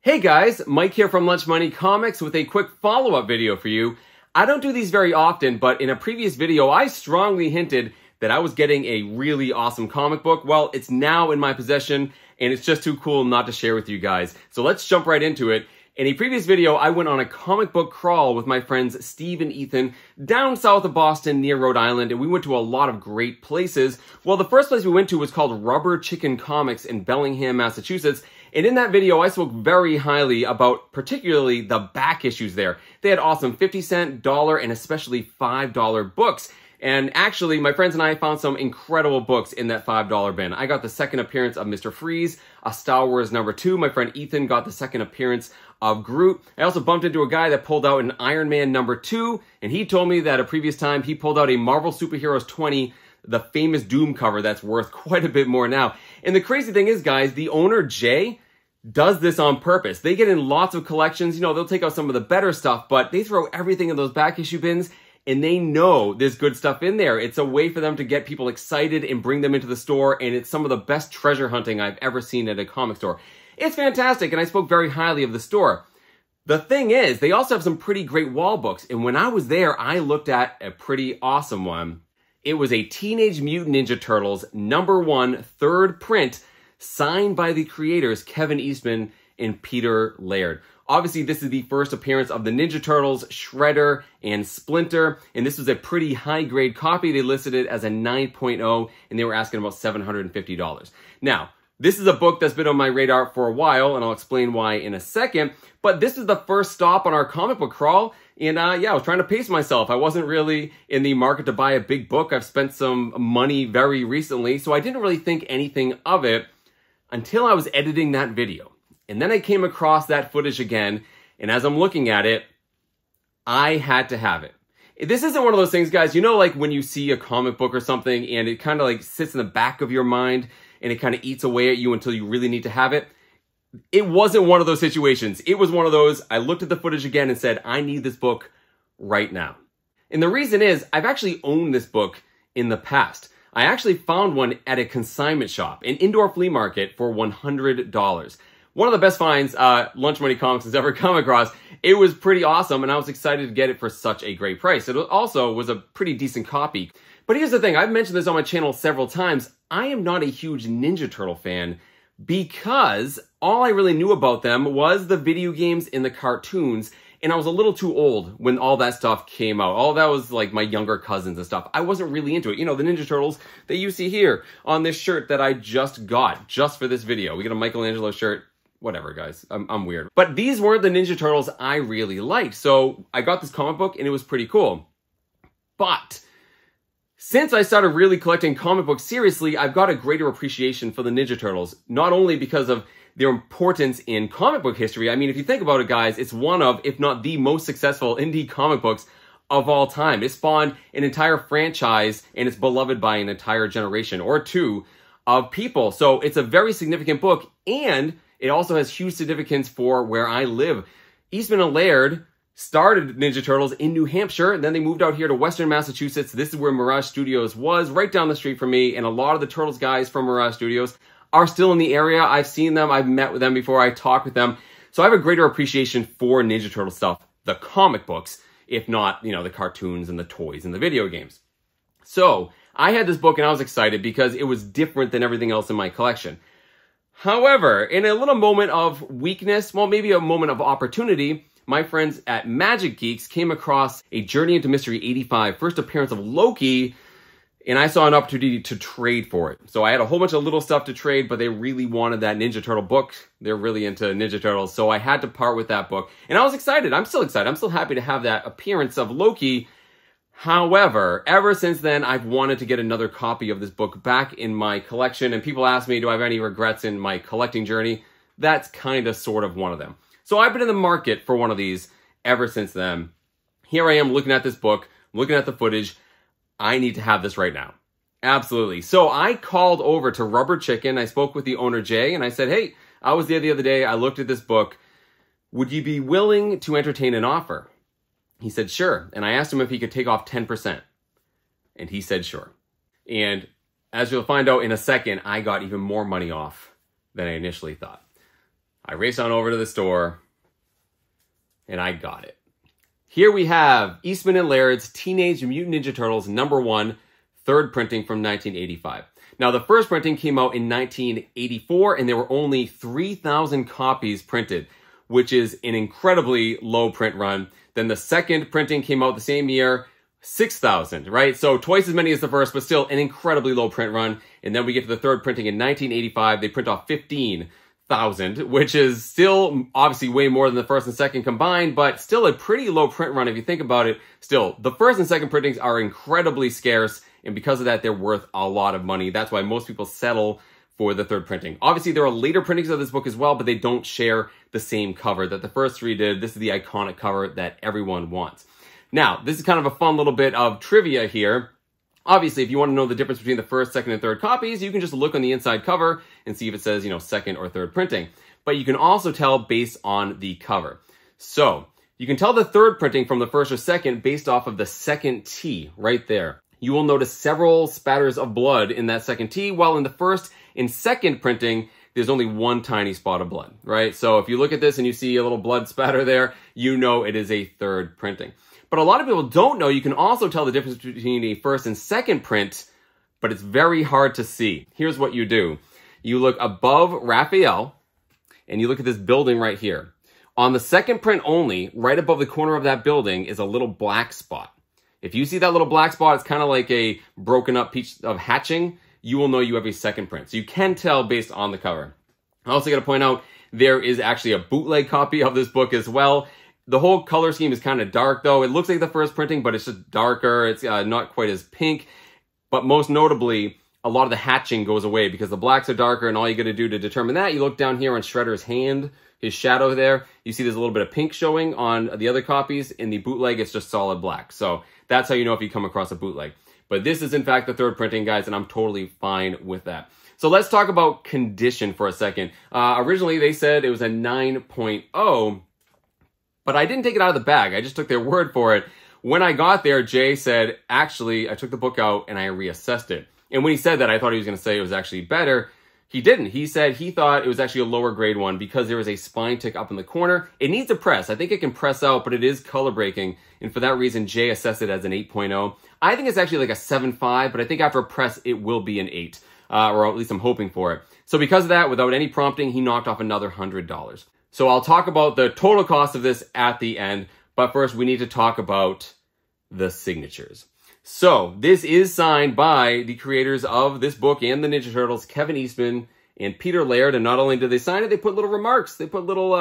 Hey guys, Mike here from Lunch Money Comics with a quick follow-up video for you. I don't do these very often, but in a previous video, I strongly hinted that I was getting a really awesome comic book. Well, it's now in my possession, and it's just too cool not to share with you guys. So let's jump right into it. In a previous video, I went on a comic book crawl with my friends Steve and Ethan down south of Boston near Rhode Island, and we went to a lot of great places. Well, the first place we went to was called Rubber Chicken Comics in Bellingham, Massachusetts. And in that video, I spoke very highly about particularly the back issues there. They had awesome 50-cent, dollar, and especially $5 books. And actually, my friends and I found some incredible books in that $5 bin. I got the second appearance of Mr. Freeze, a Star Wars #2. My friend Ethan got the second appearance of Groot. I also bumped into a guy that pulled out an Iron Man #2, and he told me that a previous time he pulled out a Marvel Superheroes 20, the famous Doom cover that's worth quite a bit more now. And the crazy thing is, guys, the owner, Jay, does this on purpose. They get in lots of collections. You know, they'll take out some of the better stuff, but they throw everything in those back issue bins, and they know there's good stuff in there. It's a way for them to get people excited and bring them into the store, and it's some of the best treasure hunting I've ever seen at a comic store. It's fantastic, and I spoke very highly of the store. The thing is, they also have some pretty great wall books, and when I was there, I looked at a pretty awesome one. It was a Teenage Mutant Ninja Turtles #1 third print, signed by the creators Kevin Eastman and Peter Laird. Obviously, this is the first appearance of the Ninja Turtles, Shredder, and Splinter, and this was a pretty high-grade copy. They listed it as a 9.0, and they were asking about $750. Now, this is a book that's been on my radar for a while, and I'll explain why in a second, but this is the first stop on our comic book crawl, and yeah, I was trying to pace myself. I wasn't really in the market to buy a big book. I've spent some money very recently, so I didn't really think anything of it until I was editing that video. And then I came across that footage again, and as I'm looking at it, I had to have it. This isn't one of those things, guys, you know, like when you see a comic book or something and it kind of like sits in the back of your mind and it kind of eats away at you until you really need to have it. It wasn't one of those situations. It was one of those, I looked at the footage again and said, I need this book right now. And the reason is, I've actually owned this book in the past. I actually found one at a consignment shop, an indoor flea market, for $100. One of the best finds Lunch Money Comics has ever come across. It was pretty awesome, and I was excited to get it for such a great price. It also was a pretty decent copy. But here's the thing, I've mentioned this on my channel several times. I am not a huge Ninja Turtle fan because all I really knew about them was the video games and the cartoons, and I was a little too old when all that stuff came out. All that was like my younger cousins and stuff. I wasn't really into it. You know, the Ninja Turtles that you see here on this shirt that I just got just for this video. We got a Michelangelo shirt. Whatever, guys. I'm weird. But these weren't the Ninja Turtles I really liked. So I got this comic book and it was pretty cool. But since I started really collecting comic books seriously, I've got a greater appreciation for the Ninja Turtles. Not only because of their importance in comic book history. I mean, if you think about it, guys, it's one of, if not the most successful indie comic books of all time. It spawned an entire franchise and it's beloved by an entire generation or two of people. So it's a very significant book, and it also has huge significance for where I live. Eastman and Laird started Ninja Turtles in New Hampshire, and then they moved out here to Western Massachusetts. This is where Mirage Studios was, right down the street from me, and a lot of the Turtles guys from Mirage Studios are still in the area. I've seen them, I've met with them before, I talked with them. So I have a greater appreciation for Ninja Turtle stuff, the comic books, if not, you know, the cartoons and the toys and the video games. So I had this book and I was excited because it was different than everything else in my collection. However, in a little moment of weakness, well, maybe a moment of opportunity, my friends at Magic Geeks came across a Journey into Mystery 85, first appearance of Loki, and I saw an opportunity to trade for it. So I had a whole bunch of little stuff to trade, but they really wanted that Ninja Turtle book. They're really into Ninja Turtles, so I had to part with that book. And I was excited. I'm still excited. I'm still happy to have that appearance of Loki. However, ever since then, I've wanted to get another copy of this book back in my collection, and people ask me, do I have any regrets in my collecting journey? That's kind of sort of one of them. So I've been in the market for one of these ever since then. Here I am looking at this book, looking at the footage. I need to have this right now. Absolutely. So I called over to Rubber Chicken. I spoke with the owner, Jay, and I said, hey, I was there the other day. I looked at this book. Would you be willing to entertain an offer? He said, sure. And I asked him if he could take off 10%. And he said, sure. And as you'll find out in a second, I got even more money off than I initially thought. I raced on over to the store and I got it. Here we have Eastman and Laird's Teenage Mutant Ninja Turtles #1, third printing from 1985. Now, the first printing came out in 1984, and there were only 3,000 copies printed, which is an incredibly low print run. Then the second printing came out the same year, 6,000, right? So twice as many as the first, but still an incredibly low print run. And then we get to the third printing in 1985. They print off 15,000, which is still obviously way more than the first and second combined, but still a pretty low print run if you think about it. Still, the first and second printings are incredibly scarce, and because of that, they're worth a lot of money. That's why most people settle for the third printing. Obviously, there are later printings of this book as well, but they don't share the same cover that the first three did. This is the iconic cover that everyone wants. Now, this is kind of a fun little bit of trivia here. Obviously, if you want to know the difference between the first, second, and third copies, you can just look on the inside cover and see if it says, you know, second or third printing. But you can also tell based on the cover. So, you can tell the third printing from the first or second based off of the second T right there. You will notice several spatters of blood in that second T, while in the first and second printing, there's only one tiny spot of blood, right? So if you look at this and you see a little blood spatter there, you know it is a third printing. But a lot of people don't know you can also tell the difference between a first and second print, but it's very hard to see. Here's what you do. You look above Raphael, and you look at this building right here. On the second print only, right above the corner of that building is a little black spot. If you see that little black spot, it's kind of like a broken up piece of hatching. You will know you have a second print. So you can tell based on the cover. I also got to point out, there is actually a bootleg copy of this book as well. The whole color scheme is kind of dark though. It looks like the first printing, but it's just darker. It's not quite as pink. But most notably, a lot of the hatching goes away because the blacks are darker, and all you got to do to determine that, you look down here on Shredder's hand, his shadow there. You see there's a little bit of pink showing on the other copies. In the bootleg, it's just solid black. So that's how you know if you come across a bootleg. But this is in fact the third printing, guys, and I'm totally fine with that. So let's talk about condition for a second. Originally, they said it was a 9.0, but I didn't take it out of the bag. I just took their word for it. When I got there, Jay said, actually, I took the book out and I reassessed it. And when he said that, I thought he was going to say it was actually better. He didn't. He said he thought it was actually a lower grade one because there was a spine tick up in the corner. It needs a press. I think it can press out, but it is color breaking. And for that reason, Jay assessed it as an 8.0. I think it's actually like a 7.5, but I think after a press, it will be an 8. Or at least I'm hoping for it. So because of that, without any prompting, he knocked off another $100. So I'll talk about the total cost of this at the end. But first, we need to talk about the signatures. So this is signed by the creators of this book and the Ninja Turtles, Kevin Eastman and Peter Laird. And not only did they sign it, they put little remarks. They put little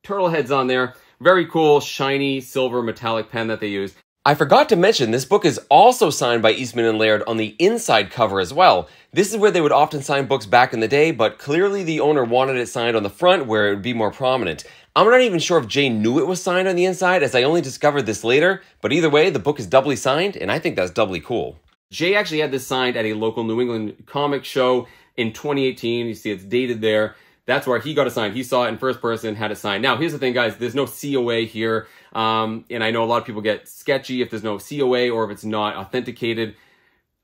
turtle heads on there. Very cool, shiny, silver, metallic pen that they used. I forgot to mention, this book is also signed by Eastman and Laird on the inside cover as well. This is where they would often sign books back in the day, but clearly the owner wanted it signed on the front where it would be more prominent. I'm not even sure if Jay knew it was signed on the inside, as I only discovered this later, but either way, the book is doubly signed, and I think that's doubly cool. Jay actually had this signed at a local New England comic show in 2018. You see it's dated there. That's where he got it signed. He saw it in first person, had it signed. Now, here's the thing, guys. There's no COA here. And I know a lot of people get sketchy if there's no COA or if it's not authenticated.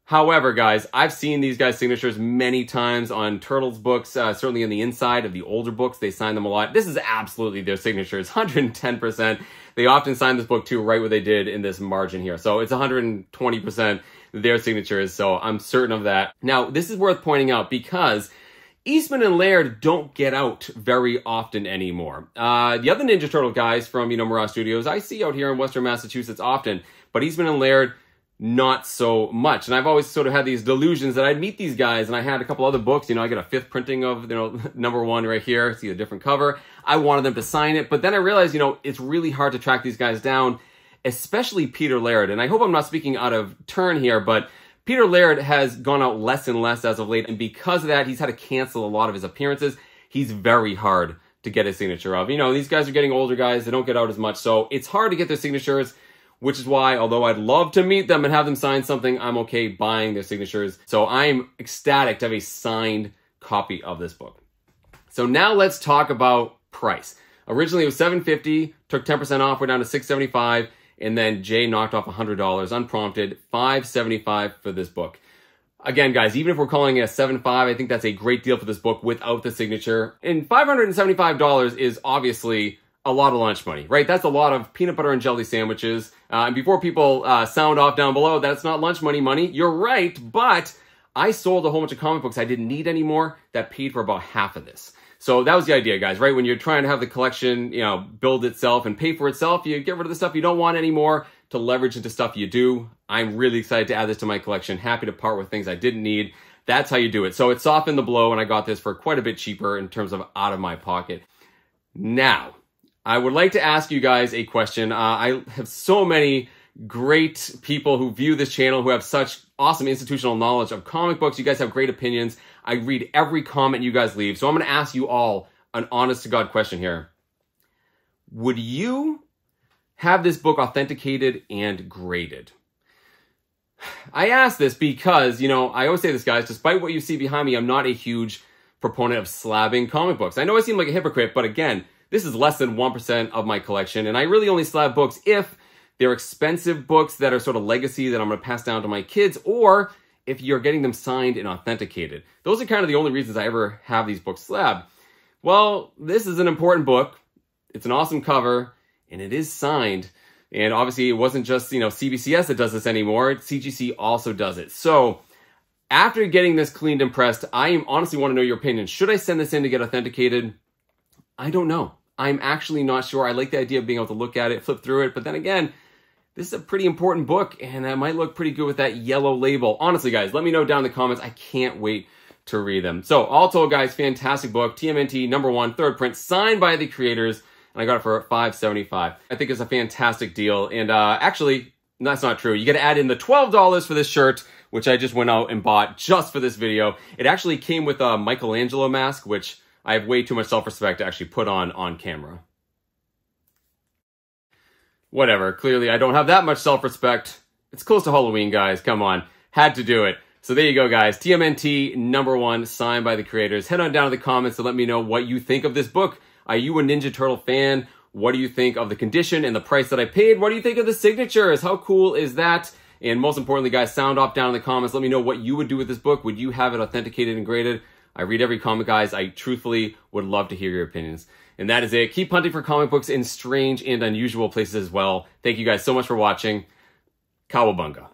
However, guys, I've seen these guys' signatures many times on Turtles books, certainly in the inside of the older books. They sign them a lot. This is absolutely their signatures, 110%. They often sign this book, too, right where they did in this margin here. So it's 120% their signatures, so I'm certain of that. Now, this is worth pointing out because Eastman and Laird don't get out very often anymore. The other Ninja Turtle guys from, Mirage Studios, I see out here in Western Massachusetts often, but Eastman and Laird, not so much. And I've always sort of had these delusions that I'd meet these guys, and I had a couple other books. I got a 5th printing of, #1 right here. See a different cover. I wanted them to sign it, but then I realized, it's really hard to track these guys down, especially Peter Laird. And I hope I'm not speaking out of turn here, but Peter Laird has gone out less and less as of late, and because of that, he's had to cancel a lot of his appearances. He's very hard to get a signature of. These guys are getting older guys. They don't get out as much, so it's hard to get their signatures, which is why, although I'd love to meet them and have them sign something, I'm okay buying their signatures. So I'm ecstatic to have a signed copy of this book. So now let's talk about price. Originally it was $750, took 10% off, we're down to $675, and then Jay knocked off $100 unprompted, $575 for this book. Again, guys, even if we're calling it a 7.5, I think that's a great deal for this book without the signature. And $575 is obviously a lot of lunch money, right? That's a lot of peanut butter and jelly sandwiches. And before people sound off down below, that's not lunch money, you're right, but I sold a whole bunch of comic books I didn't need anymore that paid for about half of this. So that was the idea, guys, right? When you're trying to have the collection, you know, build itself and pay for itself, you get rid of the stuff you don't want anymore to leverage into stuff you do. I'm really excited to add this to my collection. Happy to part with things I didn't need. That's how you do it. So it softened the blow, and I got this for quite a bit cheaper in terms of out of my pocket. Now, I would like to ask you guys a question. I have so many great people who view this channel who have such awesome institutional knowledge of comic books. You guys have great opinions. I read every comment you guys leave. So I'm going to ask you all an honest to God question here. Would you have this book authenticated and graded? I ask this because, you know, I always say this, guys, despite what you see behind me, I'm not a huge proponent of slabbing comic books. I know I seem like a hypocrite, but again, this is less than 1% of my collection, and I really only slab books if they're expensive books that are sort of legacy that I'm going to pass down to my kids, or if you're getting them signed and authenticated. Those are kind of the only reasons I ever have these books slabbed. Well, this is an important book. It's an awesome cover, and it is signed. And obviously, it wasn't just, you know, CBCS that does this anymore. CGC also does it. So after getting this cleaned and pressed, I honestly want to know your opinion. Should I send this in to get authenticated? I don't know. I'm actually not sure. I like the idea of being able to look at it, flip through it, but then again, this is a pretty important book, and it might look pretty good with that yellow label. Honestly, guys, let me know down in the comments. I can't wait to read them. So, all told, guys, fantastic book. TMNT #1, third print, signed by the creators, and I got it for $5.75. I think it's a fantastic deal, and actually, that's not true. You got to add in the $12 for this shirt, which I just went out and bought just for this video. It actually came with a Michelangelo mask, which I have way too much self-respect to actually put on camera. Whatever, clearly I don't have that much self-respect. It's close to Halloween, guys, come on. Had to do it. So there you go, guys. TMNT #1, signed by the creators. Head on down to the comments to let me know what you think of this book. Are you a Ninja Turtle fan? What do you think of the condition and the price that I paid? What do you think of the signatures? How cool is that? And most importantly, guys, sound off down in the comments. Let me know what you would do with this book. Would you have it authenticated and graded? I read every comment, guys. I truthfully would love to hear your opinions. And that is it. Keep hunting for comic books in strange and unusual places as well. Thank you guys so much for watching. Cowabunga.